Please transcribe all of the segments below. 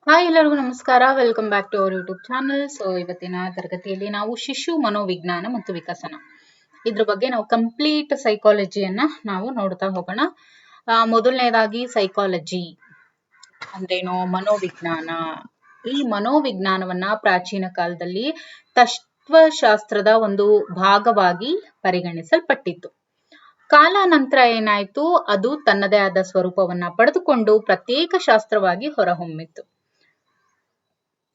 Hi ಎಲ್ಲರಿಗೂ ನಮಸ್ಕಾರ. Welcome back to our YouTube channel. So ಇವತ್ತಿನ ತರಗತಿಯಲ್ಲಿ ನಾವು ಶಿಶು ಮನೋವಿಜ್ಞಾನ ಮತ್ತು ವಿಕಸನ ಇದ್ರ ಬಗ್ಗೆ ನಾವು ಕಂಪ್ಲೀಟ್ ಸೈಕಾಲಜಿಯನ್ನ ನಾವು ನೋಡ್ತಾ ಹೋಗೋಣ. ಮೊದಲನೇದಾಗಿ ಸೈಕಾಲಜಿ ಅಂದ್ರೇನು, ಮನೋವಿಜ್ಞಾನ. ಈ ಮನೋವಿಜ್ಞಾನವನ್ನ ಪ್ರಾಚೀನ ಕಾಲದಲ್ಲಿ ತತ್ವಶಾಸ್ತ್ರದ ಒಂದು ಭಾಗವಾಗಿ ಪರಿಗಣಿಸಲ್ಪಟ್ಟಿತ್ತು. ಕಾಲಾನಂತರ ಏನಾಯ್ತು, ಅದು ತನ್ನದೇ ಆದ ಸ್ವರೂಪವನ್ನ ಪಡೆದುಕೊಂಡು ಪ್ರತ್ಯೇಕ ಶಾಸ್ತ್ರವಾಗಿ ಹೊರಹೊಮ್ಮಿತ್ತು.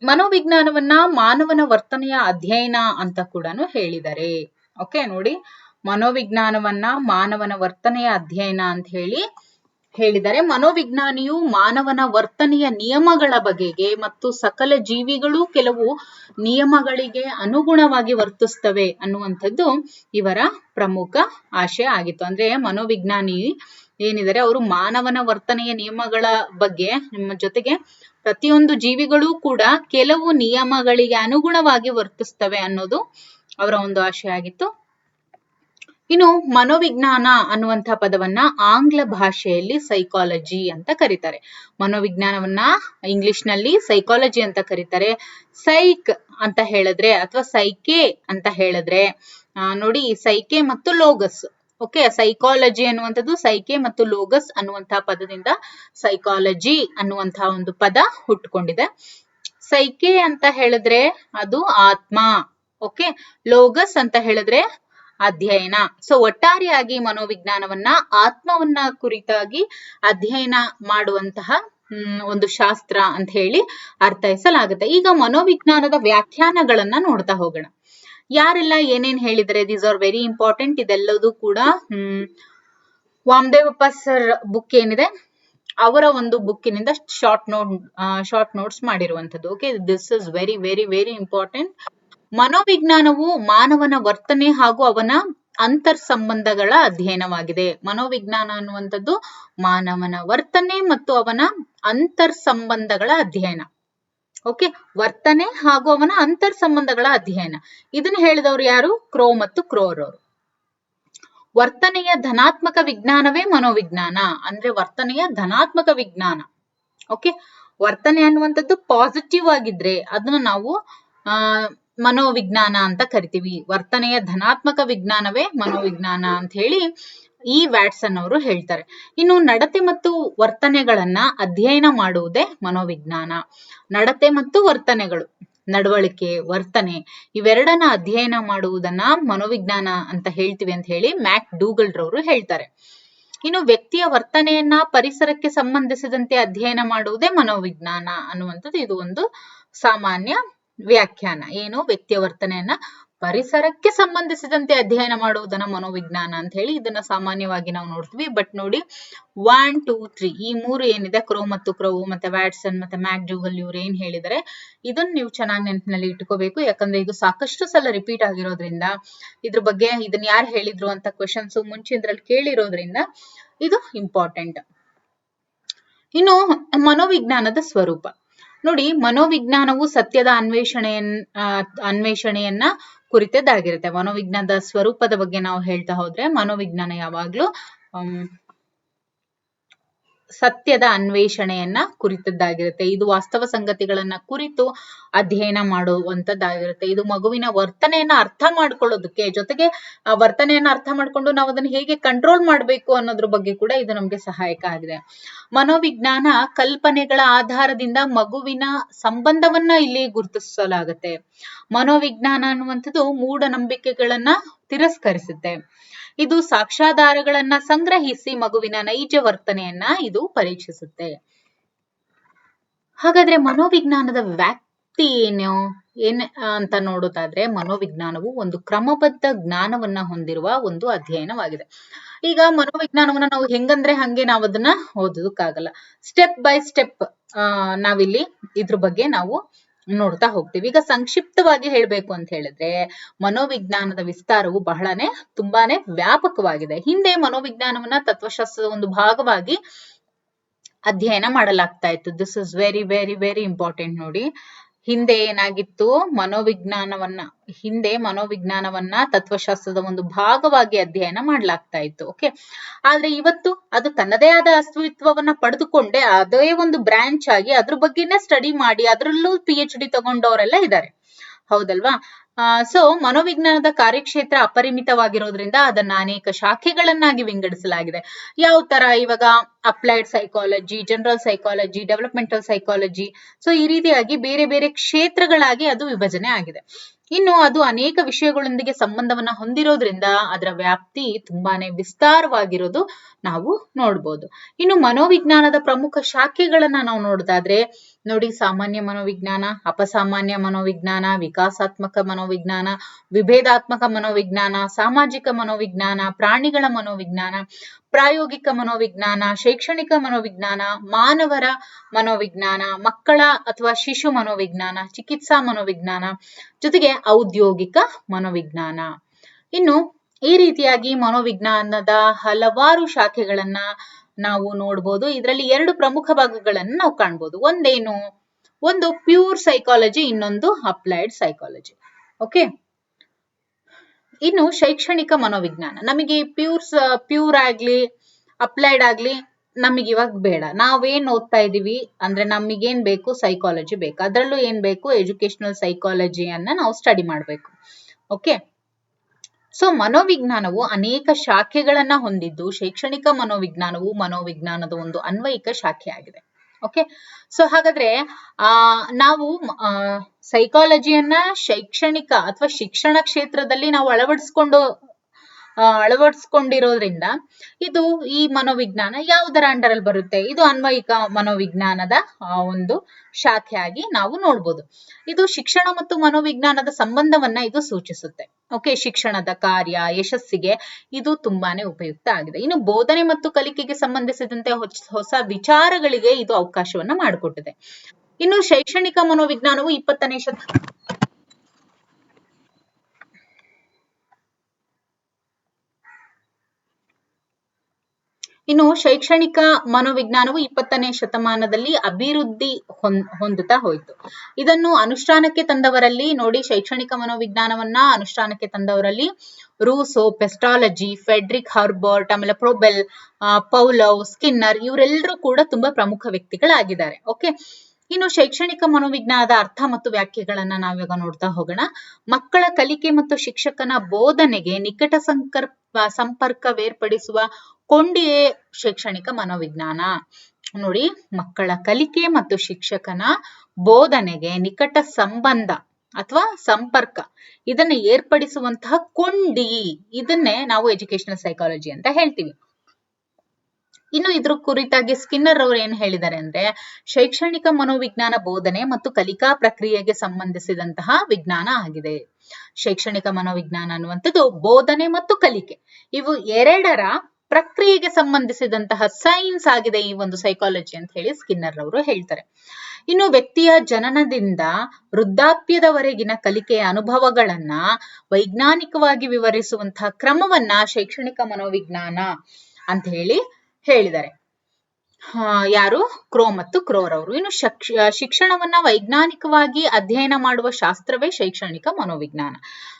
ಮನೋವಿಜ್ಞಾನವನ್ನ ಮಾನವನ ವರ್ತನೆಯ ಅಧ್ಯಯನ ಅಂತ ಕೂಡ ಹೇಳಿದ್ದಾರೆ. ಓಕೆ, ನೋಡಿ, ಮನೋವಿಜ್ಞಾನವನ್ನ ಮಾನವನ ವರ್ತನೆಯ ಅಧ್ಯಯನ ಅಂತ ಹೇಳಿದ್ದಾರೆ. ಮನೋವಿಜ್ಞಾನಿಯು ಮಾನವನ ವರ್ತನೆಯ ನಿಯಮಗಳ ಬಗೆಗೆ ಮತ್ತು ಸಕಲ ಜೀವಿಗಳು ಕೆಲವು ನಿಯಮಗಳಿಗೆ ಅನುಗುಣವಾಗಿ ವರ್ತಿಸ್ತವೆ ಅನ್ನುವಂಥದ್ದು ಇವರ ಪ್ರಮುಖ ಆಶಯ ಆಗಿತ್ತು. ಅಂದ್ರೆ ಮನೋವಿಜ್ಞಾನಿ ಏನಿದ್ದಾರೆ, ಅವರು ಮಾನವನ ವರ್ತನೆಯ ನಿಯಮಗಳ ಬಗ್ಗೆ ನಿಮ್ಮ ಜೊತೆಗೆ ಪ್ರತಿಯೊಂದು ಜೀವಿಗಳು ಕೂಡ ಕೆಲವು ನಿಯಮಗಳಿಗೆ ಅನುಗುಣವಾಗಿ ವರ್ತಿಸ್ತವೆ ಅನ್ನೋದು ಅವರ ಒಂದು ಆಶಯ ಆಗಿತ್ತು. ಇನ್ನು ಮನೋವಿಜ್ಞಾನ ಅನ್ನುವಂಥ ಪದವನ್ನ ಆಂಗ್ಲ ಭಾಷೆಯಲ್ಲಿ ಸೈಕಾಲಜಿ ಅಂತ ಕರೀತಾರೆ. ಮನೋವಿಜ್ಞಾನವನ್ನ ಇಂಗ್ಲಿಷ್ ನಲ್ಲಿ ಸೈಕಾಲಜಿ ಅಂತ ಕರೀತಾರೆ. ಸೈಕ್ ಅಂತ ಹೇಳಿದ್ರೆ ಅಥವಾ ಸೈಕೆ ಅಂತ ಹೇಳಿದ್ರೆ ನೋಡಿ, ಸೈಕೆ ಮತ್ತು ಲೋಗಸ್. ಓಕೆ, ಸೈಕಾಲಜಿ ಅನ್ನುವಂಥದ್ದು ಸೈಕೆ ಮತ್ತು ಲೋಗಸ್ ಅನ್ನುವಂತಹ ಪದದಿಂದ ಸೈಕಾಲಜಿ ಅನ್ನುವಂತಹ ಒಂದು ಪದ ಹುಟ್ಟುಕೊಂಡಿದೆ. ಸೈಕೆ ಅಂತ ಹೇಳಿದ್ರೆ ಅದು ಆತ್ಮ. ಓಕೆ, ಲೋಗಸ್ ಅಂತ ಹೇಳಿದ್ರೆ ಅಧ್ಯಯನ. ಸೊ ಒಟ್ಟಾರೆಯಾಗಿ ಮನೋವಿಜ್ಞಾನವನ್ನ ಆತ್ಮವನ್ನ ಕುರಿತಾಗಿ ಅಧ್ಯಯನ ಮಾಡುವಂತಹ ಒಂದು ಶಾಸ್ತ್ರ ಅಂತ ಹೇಳಿ ಅರ್ಥೈಸಲಾಗುತ್ತೆ. ಈಗ ಮನೋವಿಜ್ಞಾನದ ವ್ಯಾಖ್ಯಾನಗಳನ್ನ ನೋಡ್ತಾ ಹೋಗೋಣ. ಯಾರೆಲ್ಲ ಏನೇನ್ ಹೇಳಿದರೆ, ದೀಸ್ ಆರ್ ವೆರಿ ಇಂಪಾರ್ಟೆಂಟ್. ಇದೆಲ್ಲದೂ ಕೂಡ ವಾಮದೇವಪ್ಪ ಸರ್ ಬುಕ್ ಏನಿದೆ, ಅವರ ಒಂದು ಬುಕ್ಕಿನಿಂದ ಶಾರ್ಟ್ ನೋಟ್ಸ್ ಮಾಡಿರುವಂತದ್ದು. Okay, this is very very very important. ಮನೋವಿಜ್ಞಾನವು ಮಾನವನ ವರ್ತನೆ ಹಾಗೂ ಅವನ ಅಂತರ್ ಸಂಬಂಧಗಳ ಅಧ್ಯಯನವಾಗಿದೆ. ಮನೋವಿಜ್ಞಾನ ಅನ್ನುವಂಥದ್ದು ಮಾನವನ ವರ್ತನೆ ಮತ್ತು ಅವನ ಅಂತರ್ ಸಂಬಂಧಗಳ ಅಧ್ಯಯನ. ಓಕೆ, ವರ್ತನೆ ಹಾಗೂ ಅವನ ಅಂತರ್ ಸಂಬಂಧಗಳ ಅಧ್ಯಯನ. ಇದನ್ನ ಹೇಳಿದವರು ಯಾರು? ಕ್ರೋ ಮತ್ತು ಕ್ರೋರ್ ಅವರು. ವರ್ತನೆಯ ಧನಾತ್ಮಕ ವಿಜ್ಞಾನವೇ ಮನೋವಿಜ್ಞಾನ. ಅಂದ್ರೆ ವರ್ತನೆಯ ಧನಾತ್ಮಕ ವಿಜ್ಞಾನ. ಓಕೆ, ವರ್ತನೆ ಅನ್ನುವಂಥದ್ದು ಪಾಸಿಟಿವ್ ಆಗಿದ್ರೆ ಅದನ್ನ ನಾವು ಮನೋವಿಜ್ಞಾನ ಅಂತ ಕರಿತೀವಿ. ವರ್ತನೆಯ ಧನಾತ್ಮಕ ವಿಜ್ಞಾನವೇ ಮನೋವಿಜ್ಞಾನ ಅಂತ ಹೇಳಿ ಈ ವ್ಯಾಟ್ಸನ್ ಅವರು ಹೇಳ್ತಾರೆ. ಇನ್ನು ನಡತೆ ಮತ್ತು ವರ್ತನೆಗಳನ್ನ ಅಧ್ಯಯನ ಮಾಡುವುದೇ ಮನೋವಿಜ್ಞಾನ. ನಡತೆ ಮತ್ತು ವರ್ತನೆಗಳು, ನಡವಳಿಕೆ, ವರ್ತನೆ, ಇವೆರಡನ್ನ ಅಧ್ಯಯನ ಮಾಡುವುದನ್ನ ಮನೋವಿಜ್ಞಾನ ಅಂತ ಹೇಳ್ತೀವಿ ಅಂತ ಹೇಳಿ ಮ್ಯಾಕ್ ಡೂಗಲ್ ರವರು ಹೇಳ್ತಾರೆ. ಇನ್ನು ವ್ಯಕ್ತಿಯ ವರ್ತನೆಯನ್ನ ಪರಿಸರಕ್ಕೆ ಸಂಬಂಧಿಸಿದಂತೆ ಅಧ್ಯಯನ ಮಾಡುವುದೇ ಮನೋವಿಜ್ಞಾನ ಅನ್ನುವಂಥದ್ದು ಇದು ಒಂದು ಸಾಮಾನ್ಯ ವ್ಯಾಖ್ಯಾನ. ಏನು? ವ್ಯಕ್ತಿಯ ವರ್ತನೆಯನ್ನ ಪರಿಸರಕ್ಕೆ ಸಂಬಂಧಿಸಿದಂತೆ ಅಧ್ಯಯನ ಮಾಡುವುದನ್ನ ಮನೋವಿಜ್ಞಾನ ಅಂತ ಹೇಳಿ ಇದನ್ನ ಸಾಮಾನ್ಯವಾಗಿ ನಾವು ನೋಡ್ತೀವಿ. ಬಟ್ ನೋಡಿ, 1, 2, 3 ಈ ಮೂರು ಏನಿದೆ, ಕ್ರೋ ಮತ್ತು ಕ್ರೋವ್ ಮತ್ತೆ ವ್ಯಾಟ್ಸನ್ ಮತ್ತೆ ಮ್ಯಾಕ್ ಡೂಗಲ್ ಇವ್ರು ಏನ್ ಹೇಳಿದರೆ, ಇದನ್ನ ನೀವು ಚೆನ್ನಾಗಿ ನೆನಪಿನಲ್ಲಿ ಇಟ್ಕೋಬೇಕು. ಯಾಕಂದ್ರೆ ಇದು ಸಾಕಷ್ಟು ಸಲ ರಿಪೀಟ್ ಆಗಿರೋದ್ರಿಂದ, ಇದ್ರ ಬಗ್ಗೆ ಇದನ್ನ ಯಾರು ಹೇಳಿದ್ರು ಅಂತ ಕ್ವೆಶನ್ಸ್ ಮುಂಚಿನದ್ರಲ್ಲಿ ಕೇಳಿರೋದ್ರಿಂದ ಇದು ಇಂಪಾರ್ಟೆಂಟ್. ಇನ್ನು ಮನೋವಿಜ್ಞಾನದ ಸ್ವರೂಪ ನೋಡಿ, ಮನೋವಿಜ್ಞಾನವು ಸತ್ಯದ ಅನ್ವೇಷಣೆಯನ್ನ ಕುರಿತದ್ದಾಗಿರುತ್ತೆ. ಮನೋವಿಜ್ಞಾನದ ಸ್ವರೂಪದ ಬಗ್ಗೆ ನಾವು ಹೇಳ್ತಾ ಹೋದ್ರೆ, ಮನೋವಿಜ್ಞಾನ ಯಾವಾಗ್ಲೂ ಸತ್ಯದ ಅನ್ವೇಷಣೆಯನ್ನ ಕುರಿತದ್ದಾಗಿರುತ್ತೆ. ಇದು ವಾಸ್ತವ ಸಂಗತಿಗಳನ್ನ ಕುರಿತು ಅಧ್ಯಯನ ಮಾಡುವಂತದ್ದಾಗಿರುತ್ತೆ. ಇದು ಮಗುವಿನ ವರ್ತನೆಯನ್ನ ಅರ್ಥ ಮಾಡ್ಕೊಳ್ಳೋದಕ್ಕೆ, ಜೊತೆಗೆ ಆ ವರ್ತನೆಯನ್ನ ಅರ್ಥ ಮಾಡ್ಕೊಂಡು ನಾವು ಅದನ್ನ ಹೇಗೆ ಕಂಟ್ರೋಲ್ ಮಾಡ್ಬೇಕು ಅನ್ನೋದ್ರ ಬಗ್ಗೆ ಕೂಡ ಇದು ನಮ್ಗೆ ಸಹಾಯಕ ಆಗಿದೆ. ಮನೋವಿಜ್ಞಾನ ಕಲ್ಪನೆಗಳ ಆಧಾರದಿಂದ ಮಗುವಿನ ಸಂಬಂಧವನ್ನ ಇಲ್ಲಿ ಗುರುತಿಸಲಾಗುತ್ತೆ. ಮನೋವಿಜ್ಞಾನ ಅನ್ನುವಂಥದ್ದು ಮೂಢನಂಬಿಕೆಗಳನ್ನ ತಿರಸ್ಕರಿಸುತ್ತೆ. ಇದು ಸಾಕ್ಷ್ಯಾಧಾರಗಳನ್ನ ಸಂಗ್ರಹಿಸಿ ಮಗುವಿನ ನೈಜ ವರ್ತನೆಯನ್ನ ಇದು ಪರೀಕ್ಷಿಸುತ್ತೆ. ಹಾಗಾದ್ರೆ ಮನೋವಿಜ್ಞಾನದ ವ್ಯಾಪ್ತಿ ಏನ್ ಅಂತ ನೋಡೋದಾದ್ರೆ, ಮನೋವಿಜ್ಞಾನವು ಒಂದು ಕ್ರಮಬದ್ಧ ಜ್ಞಾನವನ್ನ ಹೊಂದಿರುವ ಒಂದು ಅಧ್ಯಯನವಾಗಿದೆ. ಈಗ ಮನೋವಿಜ್ಞಾನವನ್ನ ನಾವು ಹೆಂಗಂದ್ರೆ ಹಂಗೆ ನಾವು ಅದನ್ನ ಓದೋದಕ್ಕಾಗಲ್ಲ. ಸ್ಟೆಪ್ ಬೈ ಸ್ಟೆಪ್ ನಾವಿಲ್ಲಿ ಇದ್ರ ಬಗ್ಗೆ ನಾವು ನೋಡ್ತಾ ಹೋಗ್ತೀವಿ. ಈಗ ಸಂಕ್ಷಿಪ್ತವಾಗಿ ಹೇಳ್ಬೇಕು ಅಂತ ಹೇಳಿದ್ರೆ, ಮನೋವಿಜ್ಞಾನದ ವಿಸ್ತಾರವು ತುಂಬಾನೇ ವ್ಯಾಪಕವಾಗಿದೆ. ಹಿಂದೆ ಮನೋವಿಜ್ಞಾನವನ್ನ ತತ್ವಶಾಸ್ತ್ರದ ಒಂದು ಭಾಗವಾಗಿ ಅಧ್ಯಯನ ಮಾಡಲಾಗ್ತಾ ಇತ್ತು. This is very very very important. ನೋಡಿ, ಹಿಂದೆ ಏನಾಗಿತ್ತು, ಮನೋವಿಜ್ಞಾನವನ್ನ ತತ್ವಶಾಸ್ತ್ರದ ಒಂದು ಭಾಗವಾಗಿ ಅಧ್ಯಯನ ಮಾಡ್ಲಾಗ್ತಾ ಇತ್ತು. ಓಕೆ, ಆದ್ರೆ ಇವತ್ತು ಅದು ತನ್ನದೇ ಆದ ಅಸ್ತಿತ್ವವನ್ನ ಪಡೆದುಕೊಂಡೆ ಅದೇ ಒಂದು ಬ್ರಾಂಚ್ ಆಗಿ ಅದ್ರ ಬಗ್ಗೆನೇ ಸ್ಟಡಿ ಮಾಡಿ ಅದರಲ್ಲೂ PhD ತಗೊಂಡವರೆಲ್ಲ ಇದ್ದಾರೆ, ಹೌದಲ್ವಾ? ಸೊ ಮನೋವಿಜ್ಞಾನದ ಕಾರ್ಯಕ್ಷೇತ್ರ ಅಪರಿಮಿತವಾಗಿರೋದ್ರಿಂದ ಅದನ್ನ ಅನೇಕ ಶಾಖೆಗಳನ್ನಾಗಿ ವಿಂಗಡಿಸಲಾಗಿದೆ. ಯಾವ ತರ ಇವಾಗ applied psychology, general psychology, developmental psychology, so ಈ ರೀತಿಯಾಗಿ ಬೇರೆ ಬೇರೆ ಕ್ಷೇತ್ರಗಳಾಗಿ ಅದು ವಿಭಜನೆ ಆಗಿದೆ. ಇನ್ನು ಅದು ಅನೇಕ ವಿಷಯಗಳೊಂದಿಗೆ ಸಂಬಂಧವನ್ನ ಹೊಂದಿರೋದ್ರಿಂದ ಅದರ ವ್ಯಾಪ್ತಿ ತುಂಬಾನೇ ವಿಸ್ತಾರವಾಗಿರೋದು ನಾವು ನೋಡ್ಬೋದು. ಇನ್ನು ಮನೋವಿಜ್ಞಾನದ ಪ್ರಮುಖ ಶಾಖೆಗಳನ್ನ ನಾವು ನೋಡೋದಾದ್ರೆ ನೋಡಿ, ಸಾಮಾನ್ಯ ಮನೋವಿಜ್ಞಾನ, ಅಪಸಾಮಾನ್ಯ ಮನೋವಿಜ್ಞಾನ, ವಿಕಾಸಾತ್ಮಕ ಮನೋವಿಜ್ಞಾನ, ವಿಭೇದಾತ್ಮಕ ಮನೋವಿಜ್ಞಾನ, ಸಾಮಾಜಿಕ ಮನೋವಿಜ್ಞಾನ, ಪ್ರಾಣಿಗಳ ಮನೋವಿಜ್ಞಾನ, ಪ್ರಾಯೋಗಿಕ ಮನೋವಿಜ್ಞಾನ, ಶೈಕ್ಷಣಿಕ ಮನೋವಿಜ್ಞಾನ, ಮಾನವರ ಮನೋವಿಜ್ಞಾನ, ಮಕ್ಕಳ ಅಥವಾ ಶಿಶು ಮನೋವಿಜ್ಞಾನ, ಚಿಕಿತ್ಸಾ ಮನೋವಿಜ್ಞಾನ, ಜೊತೆಗೆ ಔದ್ಯೋಗಿಕ ಮನೋವಿಜ್ಞಾನ. ಇನ್ನು ಈ ರೀತಿಯಾಗಿ ಮನೋವಿಜ್ಞಾನದ ಹಲವಾರು ಶಾಖೆಗಳನ್ನ ನಾವು ನೋಡ್ಬೋದು. ಇದರಲ್ಲಿ 2 ಪ್ರಮುಖ ಭಾಗಗಳನ್ನು ನಾವು ಕಾಣ್ಬೋದು. ಒಂದು ಪ್ಯೂರ್ ಸೈಕಾಲಜಿ, ಇನ್ನೊಂದು ಅಪ್ಲೈಡ್ ಸೈಕಾಲಜಿ. ಓಕೆ, ಇನ್ನು ಶೈಕ್ಷಣಿಕ ಮನೋವಿಜ್ಞಾನ ನಮಗೆ ಪ್ಯೂರ್ ಆಗ್ಲಿ ಅಪ್ಲೈಡ್ ಆಗ್ಲಿ ನಮಗೆ ಇವಾಗ ಬೇಡ. ನಾವೇನ್ ಓದ್ತಾ ಇದೀವಿ ಅಂದ್ರೆ ನಮಗೇನ್ ಬೇಕು, ಸೈಕಾಲಜಿ ಬೇಕು. ಅದರಲ್ಲೂ ಏನ್ ಬೇಕು, ಎಜುಕೇಶನಲ್ ಸೈಕಾಲಜಿಯನ್ನ ನಾವು ಸ್ಟಡಿ ಮಾಡ್ಬೇಕು. ಓಕೆ, ಸೊ ಮನೋವಿಜ್ಞಾನವು ಅನೇಕ ಶಾಖೆಗಳನ್ನ ಹೊಂದಿದ್ದು ಶೈಕ್ಷಣಿಕ ಮನೋವಿಜ್ಞಾನವು ಮನೋವಿಜ್ಞಾನದ ಒಂದು ಅನ್ವಯಿಕ ಶಾಖೆ ಆಗಿದೆ. ಓಕೆ, ಸೊ ಹಾಗಾದ್ರೆ ನಾವು ಸೈಕಾಲಜಿಯನ್ನ ಶೈಕ್ಷಣಿಕ ಅಥವಾ ಶಿಕ್ಷಣ ಕ್ಷೇತ್ರದಲ್ಲಿ ನಾವು ಅಳವಡಿಸ್ಕೊಂಡಿರೋದ್ರಿಂದ ಇದು ಈ ಮನೋವಿಜ್ಞಾನ ಯಾವುದರ ಅಂಡರ್ ಅಲ್ಲಿ ಬರುತ್ತೆ, ಇದು ಅನ್ವಯಿಕ ಮನೋವಿಜ್ಞಾನದ ಒಂದು ಶಾಖೆಯಾಗಿ ನಾವು ನೋಡ್ಬೋದು. ಇದು ಶಿಕ್ಷಣ ಮತ್ತು ಮನೋವಿಜ್ಞಾನದ ಸಂಬಂಧವನ್ನ ಇದು ಸೂಚಿಸುತ್ತೆ. ಓಕೆ, ಶಿಕ್ಷಣದ ಕಾರ್ಯ ಯಶಸ್ಸಿಗೆ ಇದು ತುಂಬಾನೇ ಉಪಯುಕ್ತ ಆಗಿದೆ. ಇನ್ನು ಬೋಧನೆ ಮತ್ತು ಕಲಿಕೆಗೆ ಸಂಬಂಧಿಸಿದಂತೆ ಹೊಸ ವಿಚಾರಗಳಿಗೆ ಇದು ಅವಕಾಶವನ್ನ ಮಾಡಿಕೊಟ್ಟಿದೆ. ಇನ್ನು ಶೈಕ್ಷಣಿಕ ಮನೋವಿಜ್ಞಾನವು 20ನೇ ಶತಮಾನದಲ್ಲಿ ಅಭಿವೃದ್ಧಿ ಹೊಂದುತ್ತಾ ಹೋಯಿತು. ಇದನ್ನು ಅನುಷ್ಠಾನಕ್ಕೆ ತಂದವರಲ್ಲಿ ನೋಡಿ, ಶೈಕ್ಷಣಿಕ ಮನೋವಿಜ್ಞಾನವನ್ನ ಅನುಷ್ಠಾನಕ್ಕೆ ತಂದವರಲ್ಲಿ ರೂಸೋ, ಪೆಸ್ಟಾಲಜಿ, ಫೆಡ್ರಿಕ್ ಹರ್ಬರ್ಟ್, ಆಮೇಲೆ ಪ್ರೊಬೆಲ್, ಪೌಲವ್, ಸ್ಕಿನ್ನರ್ ಇವರೆಲ್ಲರೂ ಕೂಡ ತುಂಬಾ ಪ್ರಮುಖ ವ್ಯಕ್ತಿಗಳಾಗಿದ್ದಾರೆ. ಓಕೆ, ಇನ್ನು ಶೈಕ್ಷಣಿಕ ಮನೋವಿಜ್ಞಾನದ ಅರ್ಥ ಮತ್ತು ವ್ಯಾಖ್ಯೆಗಳನ್ನ ನಾವಿವಾಗ ನೋಡ್ತಾ ಹೋಗೋಣ. ಮಕ್ಕಳ ಕಲಿಕೆ ಮತ್ತು ಶಿಕ್ಷಕನ ಬೋಧನೆಗೆ ನಿಕಟ ಸಂಪರ್ಕವೇರ್ಪಡಿಸುವ ಕೊಂಡಿಯೇ ಶೈಕ್ಷಣಿಕ ಮನೋವಿಜ್ಞಾನ. ನೋಡಿ, ಮಕ್ಕಳ ಕಲಿಕೆ ಮತ್ತು ಶಿಕ್ಷಕನ ಬೋಧನೆಗೆ ನಿಕಟ ಸಂಬಂಧ ಅಥವಾ ಸಂಪರ್ಕ ಇದನ್ನ ಏರ್ಪಡಿಸುವಂತಹ ಕೊಂಡಿ, ಇದನ್ನೇ ನಾವು ಎಜುಕೇಶನಲ್ ಸೈಕಾಲಜಿ ಅಂತ ಹೇಳ್ತೀವಿ. ಇನ್ನು ಇದ್ರ ಕುರಿತಾಗಿ ಸ್ಕಿನ್ನರ್ ಅವರು ಏನ್ ಹೇಳಿದ್ದಾರೆ ಅಂದ್ರೆ, ಶೈಕ್ಷಣಿಕ ಮನೋವಿಜ್ಞಾನ ಬೋಧನೆ ಮತ್ತು ಕಲಿಕಾ ಪ್ರಕ್ರಿಯೆಗೆ ಸಂಬಂಧಿಸಿದಂತಹ ವಿಜ್ಞಾನ ಆಗಿದೆ. ಶೈಕ್ಷಣಿಕ ಮನೋವಿಜ್ಞಾನ ಅನ್ನುವಂಥದ್ದು ಬೋಧನೆ ಮತ್ತು ಕಲಿಕೆ ಇವು ಎರಡರ ಪ್ರಕ್ರಿಯೆಗೆ ಸಂಬಂಧಿಸಿದಂತಹ ಸೈನ್ಸ್ ಆಗಿದೆ ಈ ಒಂದು ಸೈಕಾಲಜಿ ಅಂತ ಹೇಳಿ ಸ್ಕಿನ್ನರ್ ಅವರು ಹೇಳ್ತಾರೆ. ಇನ್ನು ವ್ಯಕ್ತಿಯ ಜನನದಿಂದ ವೃದ್ಧಾಪ್ಯದವರೆಗಿನ ಕಲಿಕೆಯ ಅನುಭವಗಳನ್ನ ವೈಜ್ಞಾನಿಕವಾಗಿ ವಿವರಿಸುವಂತಹ ಕ್ರಮವನ್ನ ಶೈಕ್ಷಣಿಕ ಮನೋವಿಜ್ಞಾನ ಅಂತ ಹೇಳಿದ್ದಾರೆ. ಯಾರು, ಕ್ರೋ ಮತ್ತು ಕ್ರೋರ್ ಅವರು. ಇನ್ನು ಶಿಕ್ಷಣವನ್ನ ವೈಜ್ಞಾನಿಕವಾಗಿ ಅಧ್ಯಯನ ಮಾಡುವ ಶಾಸ್ತ್ರವೇ ಶೈಕ್ಷಣಿಕ ಮನೋವಿಜ್ಞಾನ.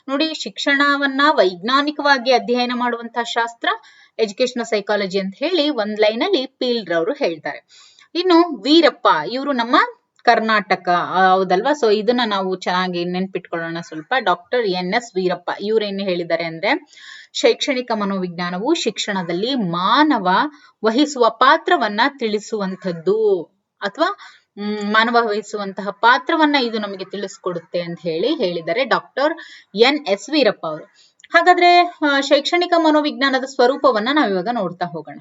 ನೋಡಿ, ಶಿಕ್ಷಣವನ್ನ ವೈಜ್ಞಾನಿಕವಾಗಿ ಅಧ್ಯಯನ ಮಾಡುವಂತಹ ಶಾಸ್ತ್ರ ಎಜುಕೇಶನಲ್ ಸೈಕಾಲಜಿ ಅಂತ ಹೇಳಿ ಒಂದ್ ಲೈನ್ ಅಲ್ಲಿ ಪೀಲ್ಡ್ ಅವರು ಹೇಳ್ತಾರೆ. ಇನ್ನು ವೀರಪ್ಪ ಇವರು ನಮ್ಮ ಕರ್ನಾಟಕ, ಹೌದಲ್ವಾ? ಸೊ ಇದನ್ನ ನಾವು ಚೆನ್ನಾಗಿ ನೆನ್ಪಿಟ್ಕೊಳ್ಳೋಣ ಸ್ವಲ್ಪ. ಡಾಕ್ಟರ್ NS ವೀರಪ್ಪ ಇವ್ರೇನು ಹೇಳಿದ್ದಾರೆ ಅಂದ್ರೆ, ಶೈಕ್ಷಣಿಕ ಮನೋವಿಜ್ಞಾನವು ಶಿಕ್ಷಣದಲ್ಲಿ ಮಾನವ ವಹಿಸುವ ಪಾತ್ರವನ್ನ ತಿಳಿಸುವಂಥದ್ದು ಅಥವಾ ಮಾನವ ವಹಿಸುವಂತಹ ಪಾತ್ರವನ್ನ ಇದು ನಮಗೆ ತಿಳಿಸ್ಕೊಡುತ್ತೆ ಅಂತ ಹೇಳಿದ್ದಾರೆ ಡಾಕ್ಟರ್ NS ವೀರಪ್ಪ ಅವರು. ಹಾಗಾದ್ರೆ ಶೈಕ್ಷಣಿಕ ಮನೋವಿಜ್ಞಾನದ ಸ್ವರೂಪವನ್ನ ನಾವಿವಾಗ ನೋಡ್ತಾ ಹೋಗೋಣ.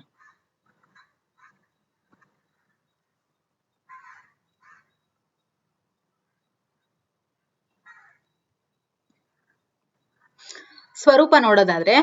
ಸ್ವರೂಪ ನೋಡೋದಾದ್ರೆ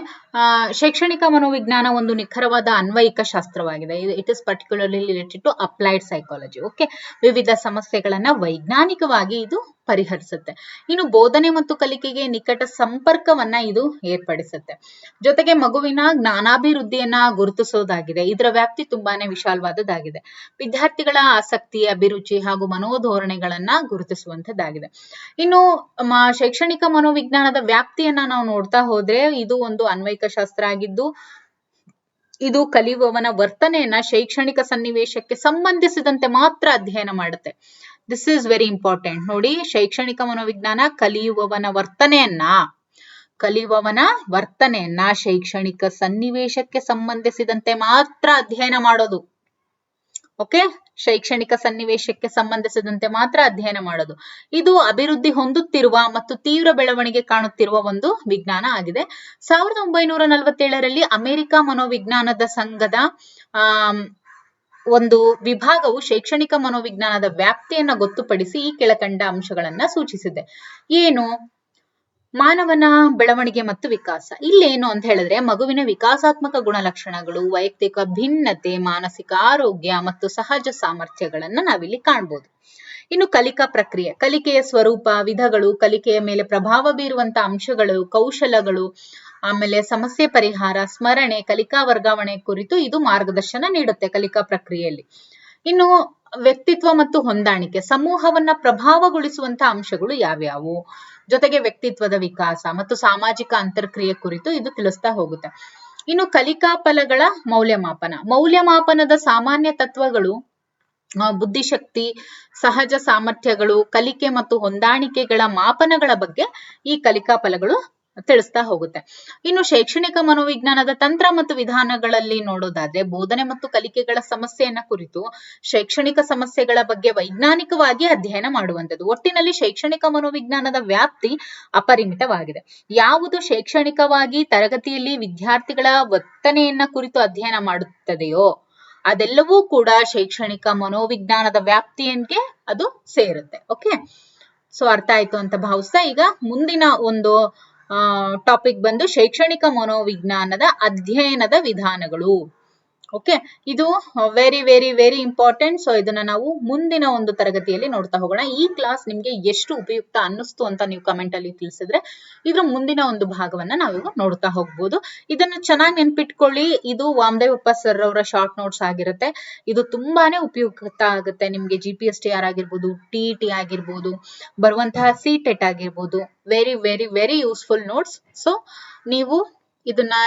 ಶೈಕ್ಷಣಿಕ ಮನೋವಿಜ್ಞಾನ ಒಂದು ನಿಖರವಾದ ಅನ್ವಯಿಕ ಶಾಸ್ತ್ರವಾಗಿದೆ. It is particularly related to applied psychology. Okay, ವಿವಿಧ ಸಮಸ್ಯೆಗಳನ್ನ ವೈಜ್ಞಾನಿಕವಾಗಿ ಇದು ಪರಿಹರಿಸುತ್ತೆ. ಇನ್ನು ಬೋಧನೆ ಮತ್ತು ಕಲಿಕೆಗೆ ನಿಕಟ ಸಂಪರ್ಕವನ್ನ ಇದು ಏರ್ಪಡಿಸುತ್ತೆ. ಜೊತೆಗೆ ಮಗುವಿನ ಜ್ಞಾನಾಭಿವೃದ್ಧಿಯನ್ನ ಗುರುತಿಸೋದಾಗಿದೆ. ಇದರ ವ್ಯಾಪ್ತಿ ತುಂಬಾನೇ ವಿಶಾಲವಾದದ್ದಾಗಿದೆ. ವಿದ್ಯಾರ್ಥಿಗಳ ಆಸಕ್ತಿ, ಅಭಿರುಚಿ ಹಾಗೂ ಮನೋಧೋರಣೆಗಳನ್ನ ಗುರುತಿಸುವಂತದ್ದಾಗಿದೆ. ಇನ್ನು ಶೈಕ್ಷಣಿಕ ಮನೋವಿಜ್ಞಾನದ ವ್ಯಾಪ್ತಿಯನ್ನ ನಾವು ನೋಡ್ತಾ ಹೋದ್ರೆ ಇದು ಒಂದು ಅನ್ವಯಿಕ ಶಾಸ್ತ್ರ ಆಗಿದ್ದು, ಇದು ಕಲಿಯುವವನ ವರ್ತನೆಯನ್ನ ಶೈಕ್ಷಣಿಕ ಸನ್ನಿವೇಶಕ್ಕೆ ಸಂಬಂಧಿಸಿದಂತೆ ಮಾತ್ರ ಅಧ್ಯಯನ ಮಾಡುತ್ತೆ. This is very important. ನೋಡಿ, ಶೈಕ್ಷಣಿಕ ಮನೋವಿಜ್ಞಾನ ಕಲಿಯುವವನ ವರ್ತನೆಯನ್ನ ಶೈಕ್ಷಣಿಕ ಸನ್ನಿವೇಶಕ್ಕೆ ಸಂಬಂಧಿಸಿದಂತೆ ಮಾತ್ರ ಅಧ್ಯಯನ ಮಾಡೋದು. ಓಕೆ, ಶೈಕ್ಷಣಿಕ ಸನ್ನಿವೇಶಕ್ಕೆ ಸಂಬಂಧಿಸಿದಂತೆ ಮಾತ್ರ ಅಧ್ಯಯನ ಮಾಡೋದು. ಇದು ಅಭಿವೃದ್ಧಿ ಹೊಂದುತ್ತಿರುವ ಮತ್ತು ತೀವ್ರ ಬೆಳವಣಿಗೆ ಕಾಣುತ್ತಿರುವ ಒಂದು ವಿಜ್ಞಾನ ಆಗಿದೆ. 1947ರಲ್ಲಿ ಅಮೆರಿಕ ಮನೋವಿಜ್ಞಾನದ ಸಂಘದ ಒಂದು ವಿಭಾಗವು ಶೈಕ್ಷಣಿಕ ಮನೋವಿಜ್ಞಾನದ ವ್ಯಾಪ್ತಿಯನ್ನ ಗೊತ್ತುಪಡಿಸಿ ಈ ಕೆಳಕಂಡ ಅಂಶಗಳನ್ನ ಸೂಚಿಸಿದೆ. ಏನು? ಮಾನವನ ಬೆಳವಣಿಗೆ ಮತ್ತು ವಿಕಾಸ. ಇಲ್ಲೇನು ಅಂತ ಹೇಳಿದ್ರೆ ಮಗುವಿನ ವಿಕಾಸಾತ್ಮಕ ಗುಣಲಕ್ಷಣಗಳು, ವೈಯಕ್ತಿಕ ಭಿನ್ನತೆ, ಮಾನಸಿಕ ಆರೋಗ್ಯ ಮತ್ತು ಸಹಜ ಸಾಮರ್ಥ್ಯಗಳನ್ನ ನಾವಿಲ್ಲಿ ಕಾಣಬಹುದು. ಇನ್ನು ಕಲಿಕಾ ಪ್ರಕ್ರಿಯೆ, ಕಲಿಕೆಯ ಸ್ವರೂಪ, ವಿಧಗಳು, ಕಲಿಕೆಯ ಮೇಲೆ ಪ್ರಭಾವ ಬೀರುವಂತಹ ಅಂಶಗಳು, ಕೌಶಲಗಳು, ಆಮೇಲೆ ಸಮಸ್ಯೆ ಪರಿಹಾರ, ಸ್ಮರಣೆ, ಕಲಿಕಾ ವರ್ಗಾವಣೆ ಕುರಿತು ಇದು ಮಾರ್ಗದರ್ಶನ ನೀಡುತ್ತೆ ಕಲಿಕಾ ಪ್ರಕ್ರಿಯೆಯಲ್ಲಿ. ಇನ್ನು ವ್ಯಕ್ತಿತ್ವ ಮತ್ತು ಹೊಂದಾಣಿಕೆ, ಸಮೂಹವನ್ನ ಪ್ರಭಾವಗೊಳಿಸುವಂತಹ ಅಂಶಗಳು ಯಾವ್ಯಾವು, ಜೊತೆಗೆ ವ್ಯಕ್ತಿತ್ವದ ವಿಕಾಸ ಮತ್ತು ಸಾಮಾಜಿಕ ಅಂತರ್ಕ್ರಿಯೆ ಕುರಿತು ಇದು ತಿಳಿಸ್ತಾ ಹೋಗುತ್ತೆ. ಇನ್ನು ಕಲಿಕಾ ಫಲಗಳ ಮೌಲ್ಯಮಾಪನದ ಸಾಮಾನ್ಯ ತತ್ವಗಳು, ಬುದ್ಧಿಶಕ್ತಿ, ಸಹಜ ಸಾಮರ್ಥ್ಯಗಳು, ಕಲಿಕೆ ಮತ್ತು ಹೊಂದಾಣಿಕೆಗಳ ಮಾಪನಗಳ ಬಗ್ಗೆ ಈ ಕಲಿಕಾ ಫಲಗಳು ತಿಳಿಸ್ತಾ ಹೋಗುತ್ತೆ. ಇನ್ನು ಶೈಕ್ಷಣಿಕ ಮನೋವಿಜ್ಞಾನದ ತಂತ್ರ ಮತ್ತು ವಿಧಾನಗಳಲ್ಲಿ ನೋಡೋದಾದ್ರೆ ಬೋಧನೆ ಮತ್ತು ಕಲಿಕೆಗಳ ಸಮಸ್ಯೆಯನ್ನ ಕುರಿತು ಶೈಕ್ಷಣಿಕ ಸಮಸ್ಯೆಗಳ ಬಗ್ಗೆ ವೈಜ್ಞಾನಿಕವಾಗಿ ಅಧ್ಯಯನ ಮಾಡುವಂಥದ್ದು. ಒಟ್ಟಿನಲ್ಲಿ ಶೈಕ್ಷಣಿಕ ಮನೋವಿಜ್ಞಾನದ ವ್ಯಾಪ್ತಿ ಅಪರಿಮಿತವಾಗಿದೆ. ಯಾವುದು ಶೈಕ್ಷಣಿಕವಾಗಿ ತರಗತಿಯಲ್ಲಿ ವಿದ್ಯಾರ್ಥಿಗಳ ವರ್ತನೆಯನ್ನ ಕುರಿತು ಅಧ್ಯಯನ ಮಾಡುತ್ತದೆಯೋ ಅದೆಲ್ಲವೂ ಕೂಡ ಶೈಕ್ಷಣಿಕ ಮನೋವಿಜ್ಞಾನದ ವ್ಯಾಪ್ತಿಯನ್ಗೆ ಅದು ಸೇರುತ್ತೆ. ಓಕೆ, ಸೊ ಅರ್ಥ ಆಯ್ತು ಅಂತ ಭಾವಿಸ್ತಾ ಈಗ ಮುಂದಿನ ಒಂದು ಟಾಪಿಕ್ ಬಂದು ಶೈಕ್ಷಣಿಕ ಮನೋವಿಜ್ಞಾನದ ಅಧ್ಯಯನದ ವಿಧಾನಗಳು. ಓಕೆ, ಇದು very very very important. So ಇದನ್ನ ನಾವು ಮುಂದಿನ ಒಂದು ತರಗತಿಯಲ್ಲಿ ನೋಡ್ತಾ ಹೋಗೋಣ. ಈ ಕ್ಲಾಸ್ ನಿಮ್ಗೆ ಎಷ್ಟು ಉಪಯುಕ್ತ ಅನ್ನಿಸ್ತು ಅಂತ ನೀವು ಕಮೆಂಟ್ ಅಲ್ಲಿ ತಿಳಿಸಿದ್ರೆ ಇದ್ರ ಮುಂದಿನ ಒಂದು ಭಾಗವನ್ನ ನಾವೀಗ ನೋಡ್ತಾ ಹೋಗ್ಬೋದು. ಇದನ್ನ ಚೆನ್ನಾಗಿ ನೆನ್ಪಿಟ್ಕೊಳ್ಳಿ. ಇದು ವಾಮದೇವಪ್ಪ ಸರ್ ಅವರ ಶಾರ್ಟ್ ನೋಟ್ಸ್ ಆಗಿರುತ್ತೆ. ಇದು ತುಂಬಾನೇ ಉಪಯುಕ್ತ ಆಗುತ್ತೆ ನಿಮ್ಗೆ. GPSTR ಆಗಿರ್ಬೋದು, TET ಆಗಿರ್ಬೋದು, ಬರುವಂತಹ CTET ಆಗಿರ್ಬೋದು. Very very very useful notes. So ನೀವು ಇದನ್ನ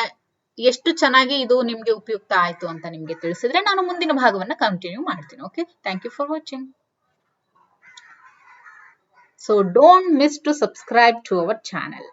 ಎಷ್ಟು ಚೆನ್ನಾಗಿ ಇದು ನಿಮ್ಗೆ ಉಪಯುಕ್ತ ಆಯ್ತು ಅಂತ ನಿಮ್ಗೆ ತಿಳಿಸಿದ್ರೆ ನಾನು ಮುಂದಿನ ಭಾಗವನ್ನ ಕಂಟಿನ್ಯೂ ಮಾಡ್ತೀನಿ. Okay, thank you for watching. So don't miss to subscribe to our channel.